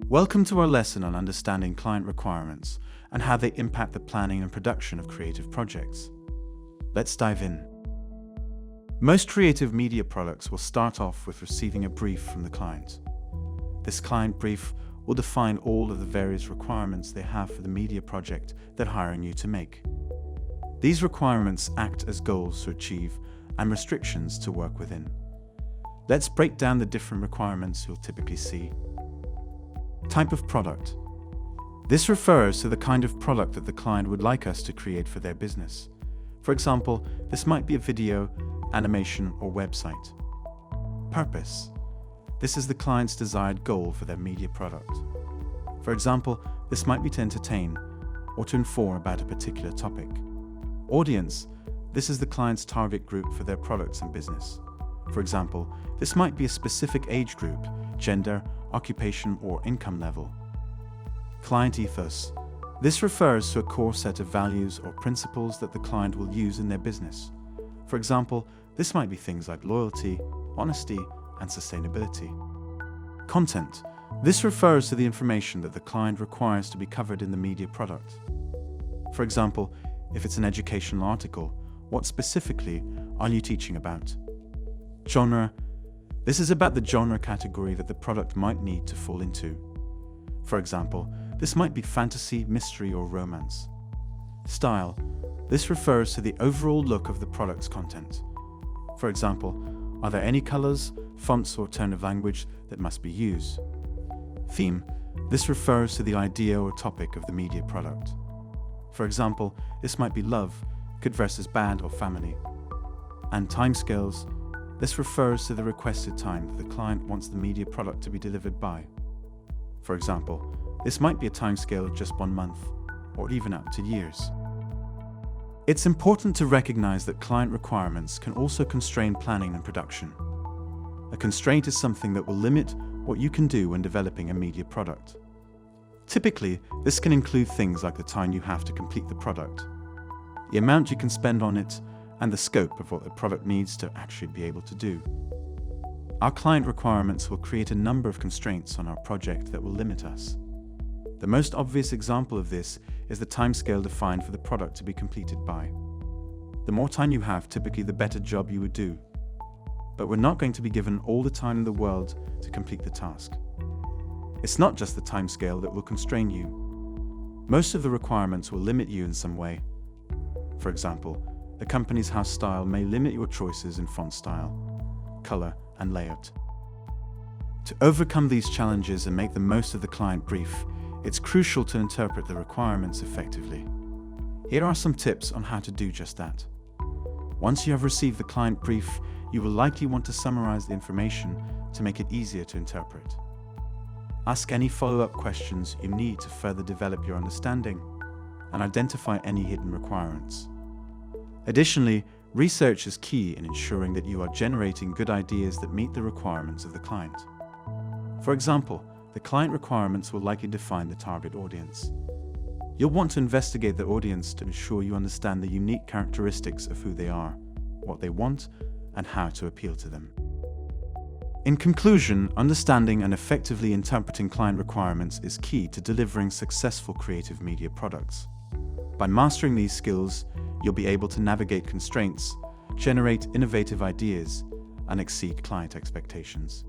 Welcome to our lesson on understanding client requirements and how they impact the planning and production of creative projects. Let's dive in. Most creative media products will start off with receiving a brief from the client. This client brief will define all of the various requirements they have for the media project they're hiring you to make. These requirements act as goals to achieve and restrictions to work within. Let's break down the different requirements you'll typically see. Type of product. This refers to the kind of product that the client would like us to create for their business. For example, this might be a video, animation, or website. Purpose. This is the client's desired goal for their media product. For example, this might be to entertain or to inform about a particular topic. Audience. This is the client's target group for their products and business. For example, this might be a specific age group, gender, occupation, or income level. Client ethos. This refers to a core set of values or principles that the client will use in their business. For example, this might be things like loyalty, honesty, and sustainability. Content. This refers to the information that the client requires to be covered in the media product. For example, if it's an educational article, what specifically are you teaching about? Genre. This is about the genre category that the product might need to fall into. For example, this might be fantasy, mystery, or romance. Style. This refers to the overall look of the product's content. For example, are there any colors, fonts, or tone of language that must be used? Theme. This refers to the idea or topic of the media product. For example, this might be love, good versus bad, or family. And timescales. This refers to the requested time that the client wants the media product to be delivered by. For example, this might be a timescale of just 1 month, or even up to years. It's important to recognize that client requirements can also constrain planning and production. A constraint is something that will limit what you can do when developing a media product. Typically, this can include things like the time you have to complete the product, the amount you can spend on it, and the scope of what the product needs to actually be able to do. Our client requirements will create a number of constraints on our project that will limit us. The most obvious example of this is the timescale defined for the product to be completed by. The more time you have, typically the better job you would do. But we're not going to be given all the time in the world to complete the task. It's not just the timescale that will constrain you. Most of the requirements will limit you in some way. For example, the company's house style may limit your choices in font style, color, and layout. To overcome these challenges and make the most of the client brief, it's crucial to interpret the requirements effectively. Here are some tips on how to do just that. Once you have received the client brief, you will likely want to summarize the information to make it easier to interpret. Ask any follow-up questions you need to further develop your understanding and identify any hidden requirements. Additionally, research is key in ensuring that you are generating good ideas that meet the requirements of the client. For example, the client requirements will likely define the target audience. You'll want to investigate the audience to ensure you understand the unique characteristics of who they are, what they want, and how to appeal to them. In conclusion, understanding and effectively interpreting client requirements is key to delivering successful creative media products. By mastering these skills, you'll be able to navigate constraints, generate innovative ideas, and exceed client expectations.